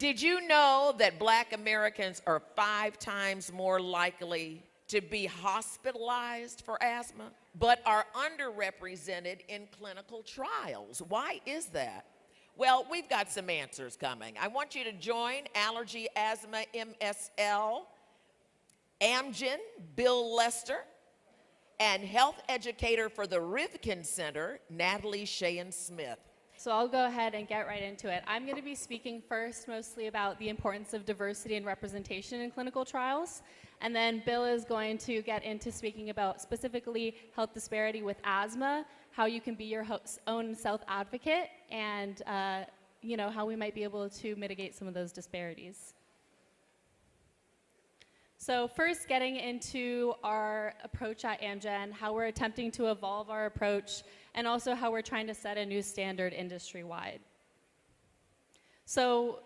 Did you know that Black Americans are 5 times more likely to be hospitalized for asthma, but are underrepresented in clinical trials? Why is that? Well, we've got some answers coming. I want you to join Allergy Asthma MSL, Amgen, Bill Lester, and health educator for the Rivkin Center, Natalie Shayen-Smith. So I'll go ahead and get right into it. I'm going to be speaking first mostly about the importance of diversity and representation in clinical trials. And then Bill is going to get into speaking about specifically health disparity with asthma, how you can be your own self-advocate, and how we might be able to mitigate some of those disparities. So first, getting into our approach at Amgen, how we're attempting to evolve our approach, and also how we're trying to set a new standard industry-wide. So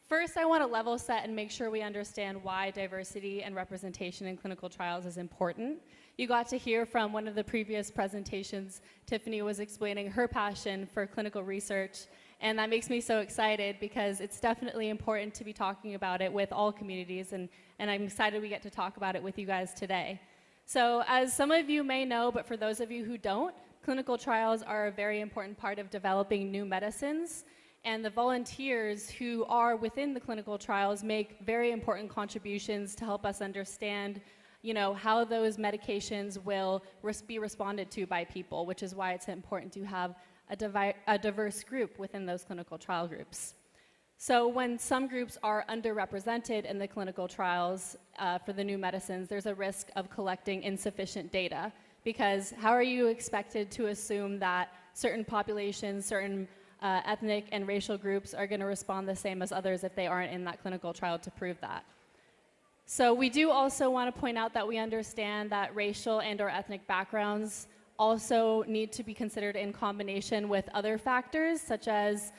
first, I want to level set and make sure we understand why diversity and representation in clinical trials is important. You got to hear from one of the previous presentations, Tiffany was explaining her passion for clinical research, and that makes me so excited because it's definitely important to be talking about it with all communities, and I'm excited we get to talk about it with you guys today. So as some of you may know, but for those of you who don't, clinical trials are a very important part of developing new medicines, and the volunteers who are within the clinical trials make very important contributions to help us understand how those medications will be responded to by people, which is why it's important to have a diverse group within those clinical trial groups. So when some groups are underrepresented in the clinical trials for the new medicines, there's a risk of collecting insufficient data, because how are you expected to assume that certain populations, certain ethnic and racial groups are going to respond the same as others if they aren't in that clinical trial to prove that? So we do also want to point out that we understand that racial and/or ethnic backgrounds also need to be considered in combination with other factors, such as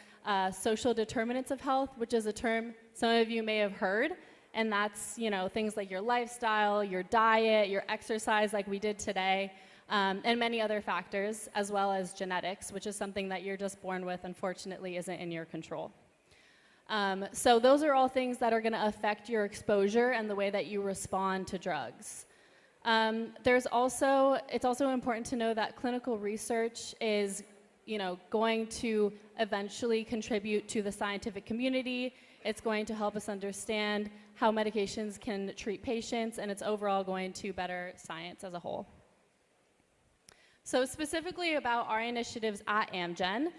social determinants of health, which is a term some of you may have heard, and that's things like your lifestyle, your diet, your exercise like we did today, and many other factors, as well as genetics, which is something that you're just born with, unfortunately isn't in your control. So those are all things that are going to affect your exposure and the way that you respond to drugs. It's also important to know that clinical research is going to eventually contribute to the scientific community. It's going to help us understand how medications can treat patients, and it's overall going to better science as a whole. So specifically about our initiatives at Amgen,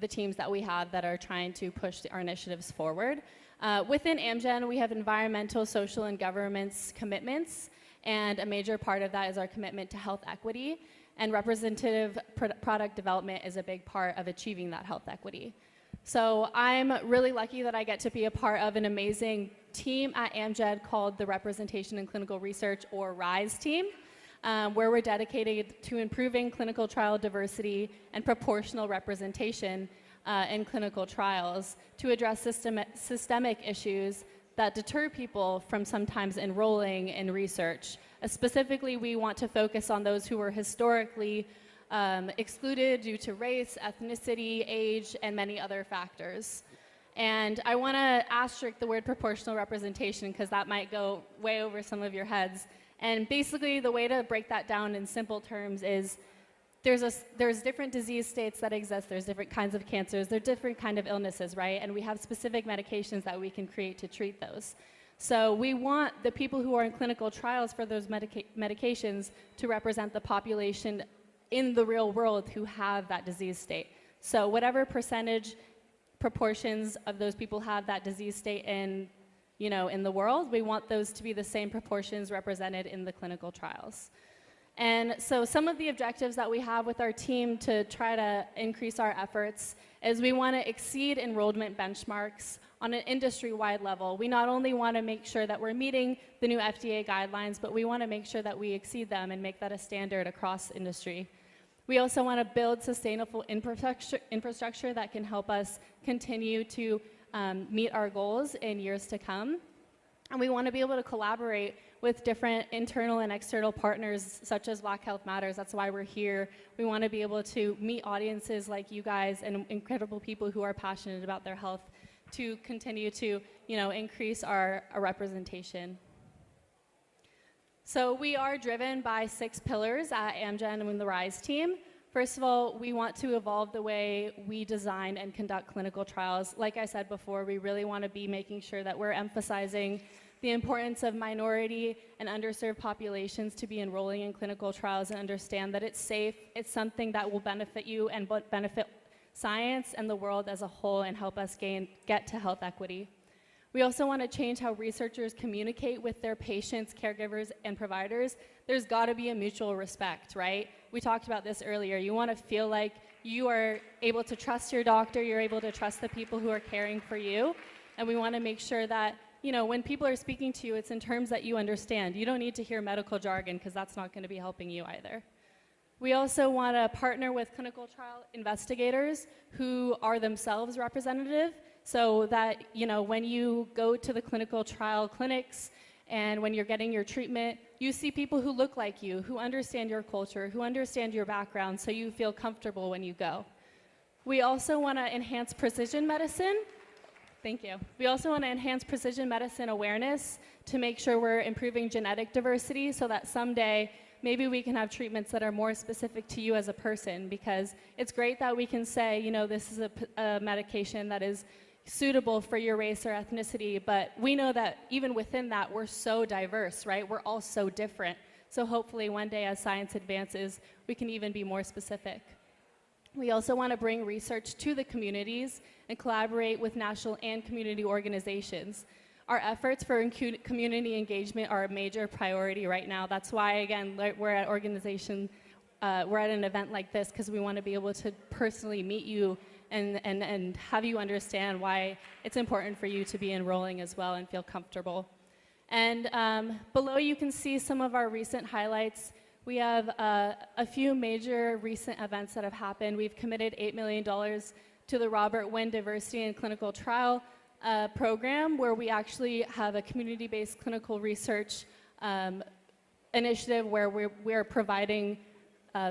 the teams that we have that are trying to push our initiatives forward. Within Amgen, we have environmental, social, and governance commitments, and a major part of that is our commitment to health equity, and representative product development is a big part of achieving that health equity. So I'm really lucky that I get to be a part of an amazing team at Amgen called the Representation in Clinical Research, or RISE team, where we're dedicated to improving clinical trial diversity and proportional representation in clinical trials to address systemic issues that deter people from sometimes enrolling in research. Specifically, we want to focus on those who were historically excluded due to race, ethnicity, age, and many other factors. And I want to asterisk the word proportional representation because that might go way over some of your heads. And basically, the way to break that down in simple terms is there's different disease states that exist, there's different kinds of cancers, there's different kind of illnesses, right? And we have specific medications that we can create to treat those. So we want the people who are in clinical trials for those medications to represent the population in the real world who have that disease state. So whatever percentage proportions of those people have that disease state in the world, we want those to be the same proportions represented in the clinical trials. And so some of the objectives that we have with our team to try to increase our efforts is we want to exceed enrollment benchmarks on an industry-wide level. We not only want to make sure that we're meeting the new FDA guidelines, but we want to make sure that we exceed them and make that a standard across industry. We also want to build sustainable infrastructure that can help us continue to meet our goals in years to come. And we want to be able to collaborate with different internal and external partners such as Black Health Matters. That's why we're here. We want to be able to meet audiences like you guys and incredible people who are passionate about their health to continue to, increase our representation. So we are driven by 6 pillars at Amgen and the RISE team. First of all, we want to evolve the way we design and conduct clinical trials. Like I said before, we really want to be making sure that we're emphasizing the importance of minority and underserved populations to be enrolling in clinical trials and understand that it's safe, it's something that will benefit you and benefit science and the world as a whole and help us get to health equity. We also want to change how researchers communicate with their patients, caregivers, and providers. There's got to be a mutual respect, right? We talked about this earlier. You want to feel like you are able to trust your doctor, you're able to trust the people who are caring for you, and we want to make sure that, when people are speaking to you, it's in terms that you understand. You don't need to hear medical jargon because that's not going to be helping you either. We also want to partner with clinical trial investigators who are themselves representative, so that, when you go to the clinical trial clinics and when you're getting your treatment, you see people who look like you, who understand your culture, who understand your background, so you feel comfortable when you go. We also want to enhance precision medicine. Thank you. We also want to enhance precision medicine awareness to make sure we're improving genetic diversity so that someday maybe we can have treatments that are more specific to you as a person, because it's great that we can say, this is a medication that is suitable for your race or ethnicity, but we know that even within that, we're so diverse, right? We're all so different. So hopefully one day as science advances, we can even be more specific. We also want to bring research to the communities and collaborate with national and community organizations. Our efforts for community engagement are a major priority right now. That's why, again, we're at an event like this, because we want to be able to personally meet you and have you understand why it's important for you to be enrolling as well and feel comfortable. And below you can see some of our recent highlights. We have a few major recent events that have happened. We've committed $8 million to the Robert Wynn Diversity and Clinical Trial program, where we actually have a community-based clinical research initiative where we're providing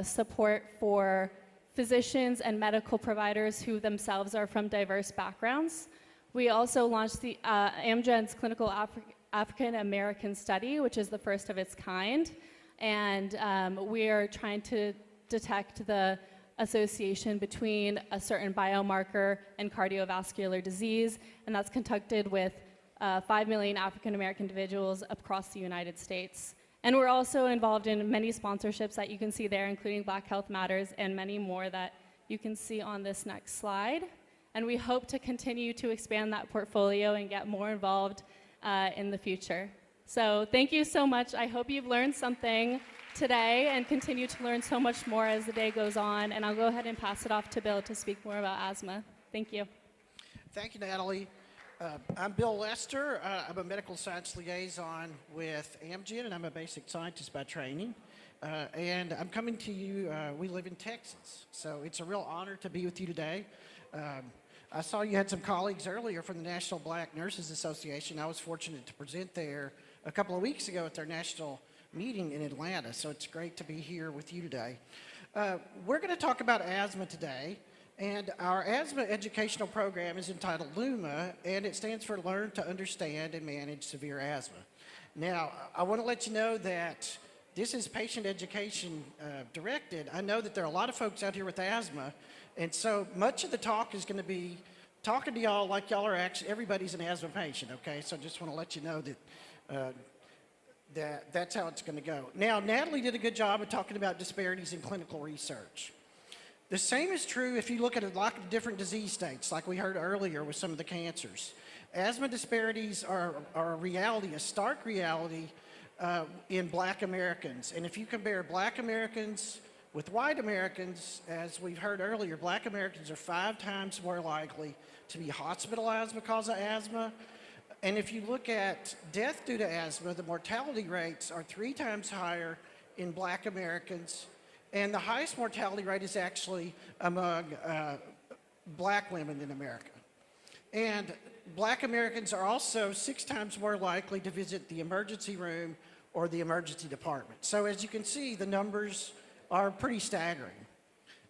support for physicians and medical providers who themselves are from diverse backgrounds. We also launched the Amgen's Clinical African American Study, which is the first of its kind. And we are trying to detect the association between a certain biomarker and cardiovascular disease, and that's conducted with 5 million African American individuals across the United States. And we're also involved in many sponsorships that you can see there, including Black Health Matters and many more that you can see on this next slide. And we hope to continue to expand that portfolio and get more involved in the future. So thank you so much. I hope you've learned something today and continue to learn so much more as the day goes on. And I'll go ahead and pass it off to Bill to speak more about asthma. Thank you. Thank you, Natalie. I'm Bill Lester. I'm a medical science liaison with Amgen, and I'm a basic scientist by training. And I'm coming to you, we live in Texas, so it's a real honor to be with you today. I saw you had some colleagues earlier from the National Black Nurses Association. I was fortunate to present there a couple of weeks ago at their national meeting in Atlanta, so it's great to be here with you today. We're going to talk about asthma today, and our asthma educational program is entitled LUMA, and it stands for Learn to Understand and Manage Severe Asthma. Now, I want to let you know that this is patient education directed. I know that there are a lot of folks out here with asthma, and so much of the talk is going to be talking to y'all like y'all are actually, everybody's an asthma patient, okay? So I just want to let you know that that's how it's going to go. Now, Natalie did a good job of talking about disparities in clinical research. The same is true if you look at a lot of different disease states, like we heard earlier with some of the cancers. Asthma disparities are a reality, a stark reality in Black Americans. And if you compare Black Americans with white Americans, as we've heard earlier, Black Americans are 5 times more likely to be hospitalized because of asthma. And if you look at death due to asthma, the mortality rates are 3 times higher in Black Americans. And the highest mortality rate is actually among Black women in America. And Black Americans are also 6 times more likely to visit the emergency room or the emergency department. So as you can see, the numbers are pretty staggering.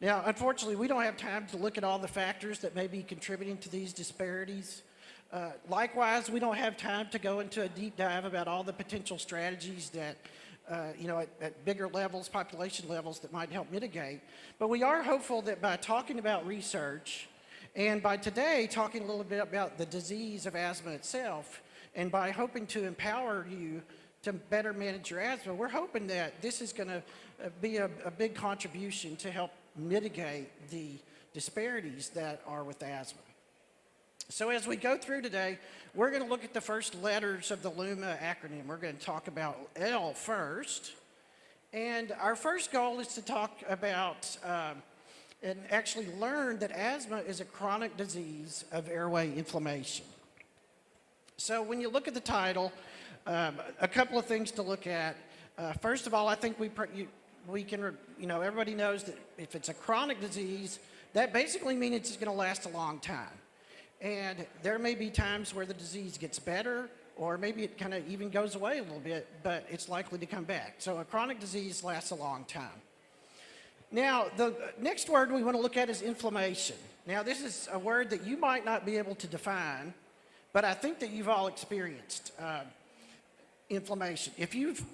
Now, unfortunately, we don't have time to look at all the factors that may be contributing to these disparities. Likewise, we don't have time to go into a deep dive about all the potential strategies that, at bigger levels, population levels, that might help mitigate. But we are hopeful that by talking about research, and by today talking a little bit about the disease of asthma itself, and by hoping to empower you to better manage your asthma, we're hoping that this is going to be a big contribution to help mitigate the disparities that are with asthma. So as we go through today, we're going to look at the first letters of the LUMA acronym. We're going to talk about L first. And our first goal is to talk about and actually learn that asthma is a chronic disease of airway inflammation. So when you look at the title, a couple of things to look at. First of all, I think everybody knows that if it's a chronic disease, that basically means it's going to last a long time. And there may be times where the disease gets better, or maybe it kind of even goes away a little bit, but it's likely to come back. So a chronic disease lasts a long time. Now, the next word we want to look at is inflammation. Now, this is a word that you might not be able to define, but I think that you've all experienced inflammation. If you've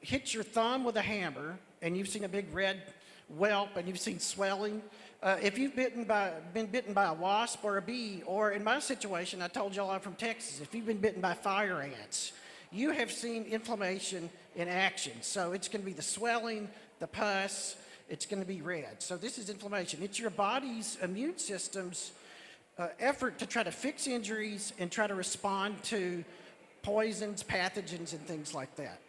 hit your thumb with a hammer and you've seen a big red whelp and you've seen swelling, if you've been bitten by a wasp or a bee, or in my situation, I told y'all I'm from Texas, if you've been bitten by fire ants, you have seen inflammation in action. So it's going to be the swelling, the pus, it's going to be red. So this is inflammation. It's your body's immune system's effort to try to fix injuries and try to respond to poisons, pathogens, and things like that.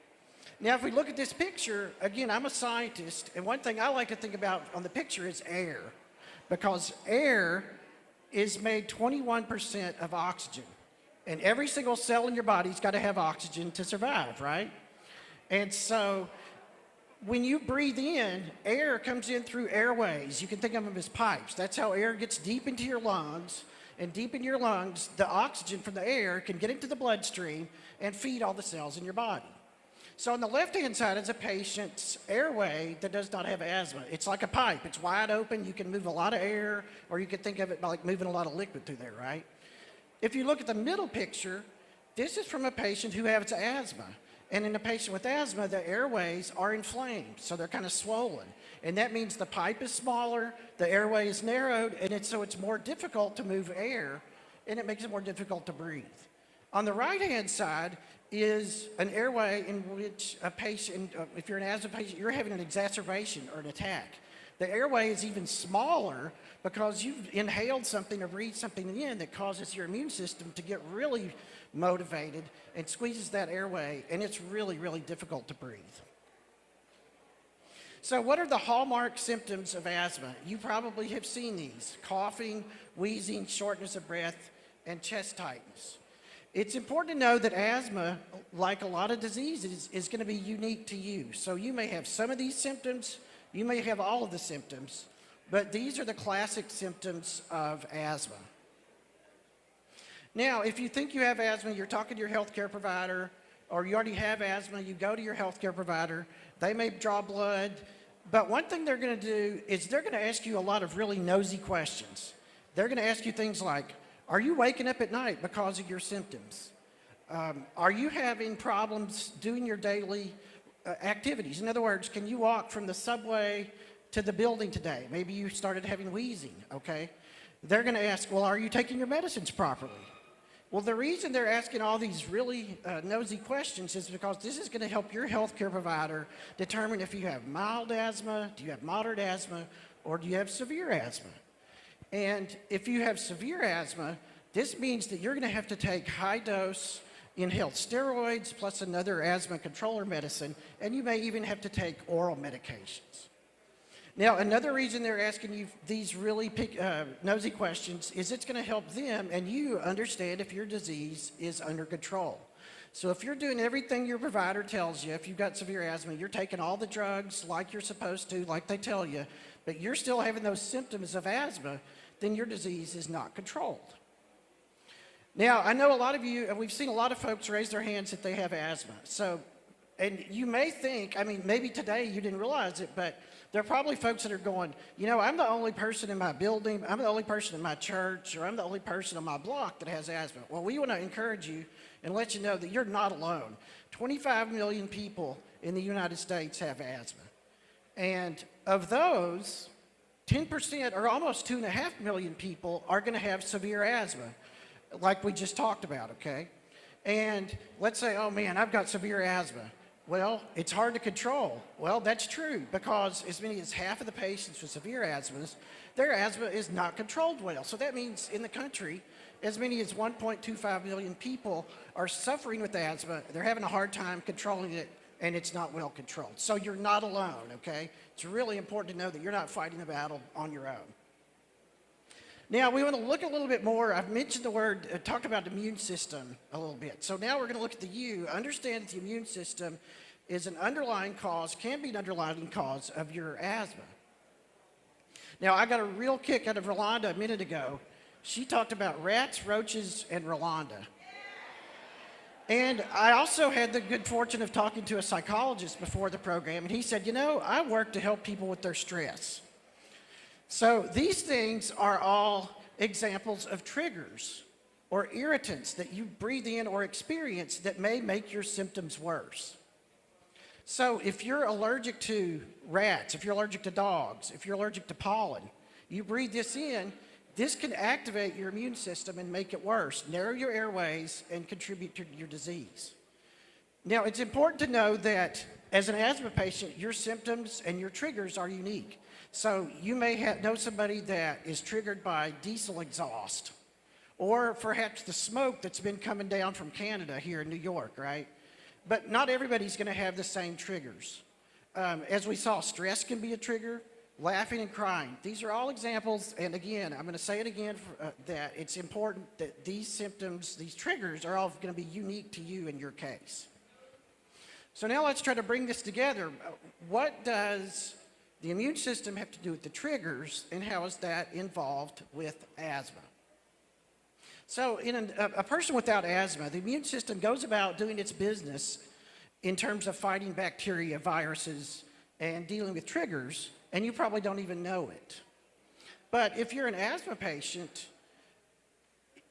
Now, if we look at this picture, again, I'm a scientist, and one thing I like to think about on the picture is air, because air is made 21% of oxygen, and every single cell in your body's got to have oxygen to survive, right? And so when you breathe in, air comes in through airways. You can think of them as pipes. That's how air gets deep into your lungs, and deep in your lungs, the oxygen from the air can get into the bloodstream and feed all the cells in your body. So on the left-hand side is a patient's airway that does not have asthma. It's like a pipe. It's wide open. You can move a lot of air, or you could think of it like moving a lot of liquid through there, right? If you look at the middle picture, this is from a patient who has asthma. And in a patient with asthma, the airways are inflamed, so they're kind of swollen. And that means the pipe is smaller, the airway is narrowed, and so it's more difficult to move air, and it makes it more difficult to breathe. On the right-hand side is an airway in which a patient, if you're an asthma patient, you're having an exacerbation or an attack. The airway is even smaller because you've inhaled something or breathed something in that causes your immune system to get really motivated and squeezes that airway, and it's really, really difficult to breathe. So what are the hallmark symptoms of asthma? You probably have seen these: coughing, wheezing, shortness of breath, and chest tightness. It's important to know that asthma, like a lot of diseases, is going to be unique to you. So you may have some of these symptoms, you may have all of the symptoms, but these are the classic symptoms of asthma. Now, if you think you have asthma, you're talking to your healthcare provider, or you already have asthma, you go to your healthcare provider, they may draw blood, but one thing they're going to do is they're going to ask you a lot of really nosy questions. They're going to ask you things like, are you waking up at night because of your symptoms? Are you having problems doing your daily activities? In other words, can you walk from the subway to the building today? Maybe you started having wheezing, okay? They're going to ask, well, are you taking your medicines properly? Well, the reason they're asking all these really nosy questions is because this is going to help your healthcare provider determine if you have mild asthma, do you have moderate asthma, or do you have severe asthma. And if you have severe asthma, this means that you're going to have to take high-dose inhaled steroids plus another asthma controller medicine, and you may even have to take oral medications. Now, another reason they're asking you these really nosy questions is it's going to help them and you understand if your disease is under control. So if you're doing everything your provider tells you, if you've got severe asthma, you're taking all the drugs like you're supposed to, like they tell you, but you're still having those symptoms of asthma, then your disease is not controlled. Now, I know a lot of you, and we've seen a lot of folks raise their hands that they have asthma. So And you may think, I mean, maybe today you didn't realize it, but there are probably folks that are going, you know, I'm the only person in my building, I'm the only person in my church, or I'm the only person on my block that has asthma. Well, we want to encourage you and let you know that you're not alone. 25 million people in the United States have asthma. And of those, 10% or almost 2.5 million people are going to have severe asthma, like we just talked about, okay? And let's say, oh man, I've got severe asthma. Well, it's hard to control. Well, that's true, because as many as half of the patients with severe asthmas, their asthma is not controlled well. So that means in the country, as many as 1.25 million people are suffering with asthma. They're having a hard time controlling it, and it's not well controlled. So you're not alone, okay? It's really important to know that you're not fighting the battle on your own. Now, we want to look a little bit more. I've mentioned the word, talked about the immune system a little bit. So now we're going to look at the U. Understand that the immune system is an underlying cause, can be an underlying cause of your asthma. Now, I got a real kick out of Rolanda a minute ago. She talked about rats, roaches, and Rolanda. And I also had the good fortune of talking to a psychologist before the program, and he said, you know, I work to help people with their stress. So these things are all examples of triggers or irritants that you breathe in or experience that may make your symptoms worse. So if you're allergic to rats, if you're allergic to dogs, if you're allergic to pollen, you breathe this in, this can activate your immune system and make it worse, narrow your airways, and contribute to your disease. Now, it's important to know that as an asthma patient, your symptoms and your triggers are unique. So you may know somebody that is triggered by diesel exhaust, or perhaps the smoke that's been coming down from Canada here in New York, right? But not everybody's going to have the same triggers. As we saw, stress can be a trigger, laughing and crying. These are all examples, and again, I'm going to say it again, that it's important that these symptoms, these triggers, are all going to be unique to you in your case. So now let's try to bring this together. What does the immune system have to do with the triggers, and how is that involved with asthma? So in a person without asthma, the immune system goes about doing its business in terms of fighting bacteria, viruses, and dealing with triggers, and you probably don't even know it. But if you're an asthma patient,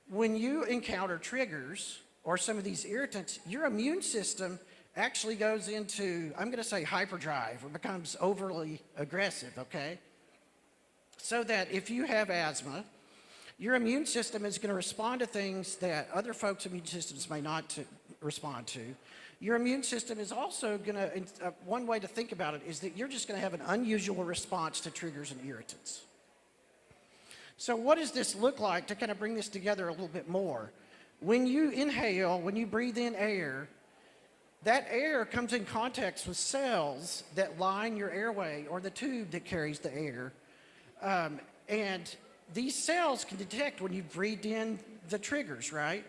when you encounter triggers or some of these irritants, your immune system actually goes into, I'm going to say, hyperdrive, or becomes overly aggressive, okay? So that if you have asthma, your immune system is going to respond to things that other folks' immune systems may not respond to. Your immune system is also going to, one way to think about it is that you're just going to have an unusual response to triggers and irritants. So what does this look like to kind of bring this together a little bit more? When you inhale, when you breathe in air, that air comes in contact with cells that line your airway or the tube that carries the air. And these cells can detect when you've breathed in the triggers, right?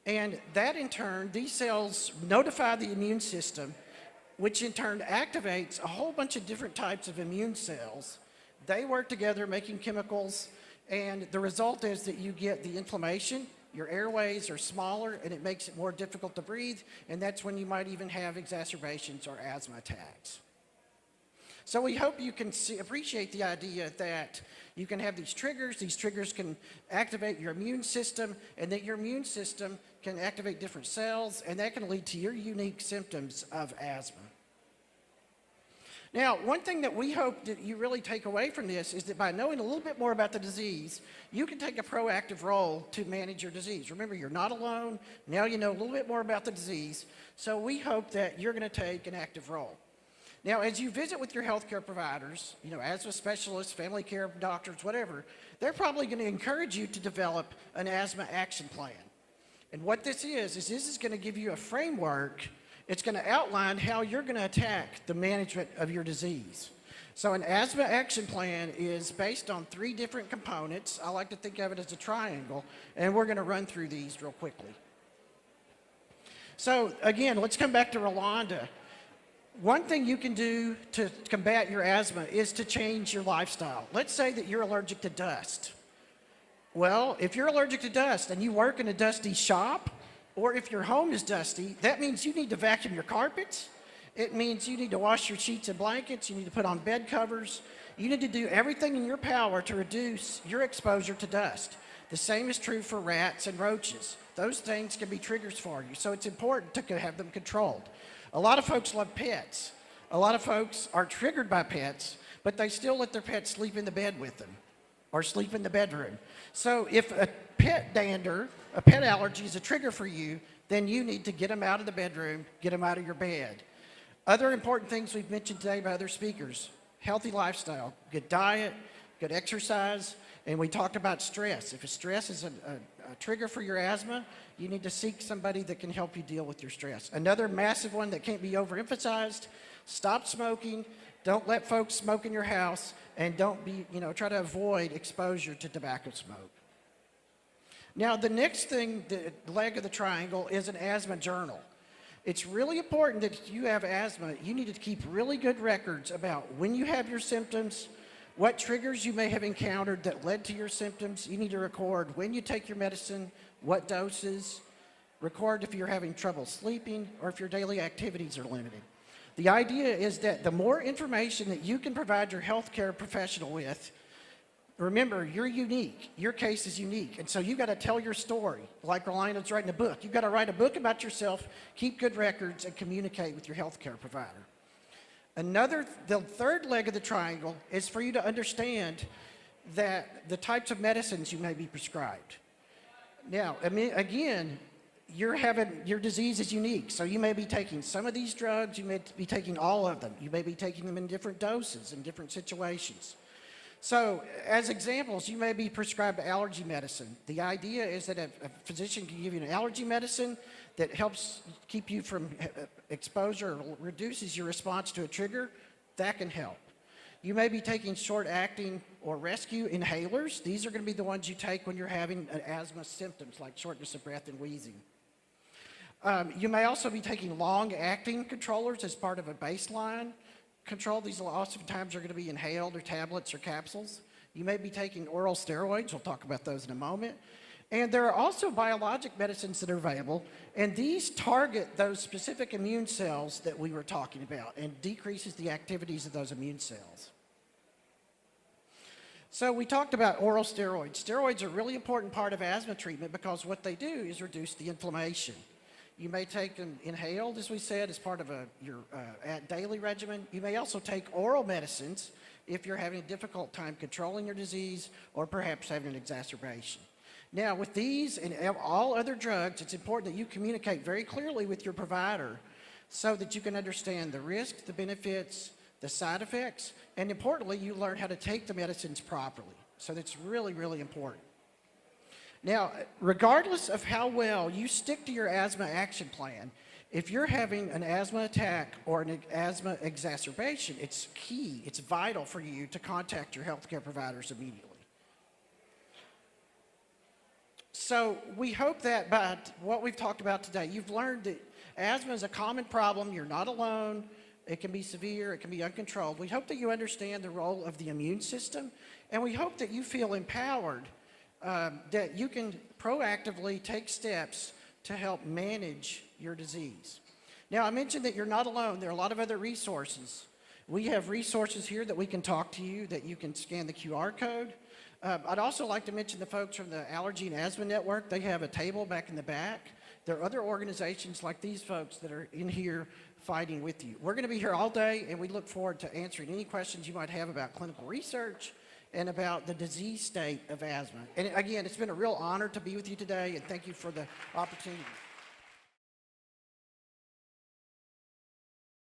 And that in turn, these cells notify the immune system, which in turn activates a whole bunch of different types of immune cells. They work together making chemicals, and the result is that you get the inflammation. Your airways are smaller, and it makes it more difficult to breathe, and that's when you might even have exacerbations or asthma attacks. So we hope you can appreciate the idea that you can have these triggers can activate your immune system, and that your immune system can activate different cells, and that can lead to your unique symptoms of asthma. Now, one thing that we hope that you really take away from this is that by knowing a little bit more about the disease, you can take a proactive role to manage your disease. Remember, you're not alone. Now you know a little bit more about the disease, so we hope that you're going to take an active role. Now, as you visit with your healthcare providers, you know, asthma specialists, family care doctors, whatever, they're probably going to encourage you to develop an asthma action plan. And what this is this is going to give you a framework. It's going to outline how you're going to attack the management of your disease. So an asthma action plan is based on 3 different components. I like to think of it as a triangle, and we're going to run through these real quickly. So again, let's come back to Rolanda. One thing you can do to combat your asthma is to change your lifestyle. Let's say that you're allergic to dust. Well, if you're allergic to dust and you work in a dusty shop, or if your home is dusty, that means you need to vacuum your carpets, It means you need to wash your sheets and blankets, you need to put on bed covers, you need to do everything in your power to reduce your exposure to dust. The same is true for rats and roaches. Those things can be triggers for you, so it's important to have them controlled. A lot of folks love pets. A lot of folks are triggered by pets, but they still let their pets sleep in the bed with them or sleep in the bedroom. So if a pet dander, a pet allergy is a trigger for you, then you need to get them out of the bedroom, get them out of your bed. Other important things we've mentioned today by other speakers: healthy lifestyle, good diet, good exercise, and we talked about stress. If stress is a trigger for your asthma, you need to seek somebody that can help you deal with your stress. Another massive one that can't be overemphasized: stop smoking, don't let folks smoke in your house, and don't be, try to avoid exposure to tobacco smoke. Now, the next thing, the leg of the triangle, is an asthma journal. It's really important that if you have asthma, you need to keep really good records about when you have your symptoms, what triggers you may have encountered that led to your symptoms. You need to record when you take your medicine, what doses, record if you're having trouble sleeping or if your daily activities are limited. The idea is that the more information that you can provide your healthcare professional with, remember, you're unique. Your case is unique. And so you've got to tell your story. Like Rolina's writing a book. You've got to write a book about yourself, keep good records, and communicate with your healthcare provider. The third leg of the triangle is for you to understand that the types of medicines you may be prescribed. Now, again, your disease is unique. So you may be taking some of these drugs, you may be taking all of them. You may be taking them in different doses in different situations. So, as examples, you may be prescribed allergy medicine. The idea is that a physician can give you an allergy medicine that helps keep you from exposure or reduces your response to a trigger. That can help. You may be taking short-acting or rescue inhalers. These are going to be the ones you take when you're having asthma symptoms like shortness of breath and wheezing. You may also be taking long-acting controllers as part of a baseline control. These oftentimes are going to be inhaled or tablets or capsules. You may be taking oral steroids. We'll talk about those in a moment. And there are also biologic medicines that are available, and these target those specific immune cells that we were talking about and decreases the activities of those immune cells. So we talked about oral steroids. Steroids are a really important part of asthma treatment because what they do is reduce the inflammation. You may take them inhaled, as we said, as part of your daily regimen. You may also take oral medicines if you're having a difficult time controlling your disease or perhaps having an exacerbation. Now, with these and all other drugs, it's important that you communicate very clearly with your provider so that you can understand the risks, the benefits, the side effects, and importantly, you learn how to take the medicines properly. So that's really, really important. Now, regardless of how well you stick to your asthma action plan, if you're having an asthma attack or an asthma exacerbation, it's key, it's vital for you to contact your healthcare providers immediately. So we hope that by what we've talked about today, you've learned that asthma is a common problem. You're not alone. It can be severe. It can be uncontrolled. We hope that you understand the role of the immune system, and we hope that you feel empowered that you can proactively take steps to help manage your disease. Now, I mentioned that you're not alone. There are a lot of other resources. We have resources here that we can talk to you, that you can scan the QR code. I'd also like to mention the folks from the Allergy and Asthma Network. They have a table back in the back. There are other organizations like these folks that are in here fighting with you. We're going to be here all day, and we look forward to answering any questions you might have about clinical research and about the disease state of asthma. And again, it's been a real honor to be with you today, and thank you for the opportunity.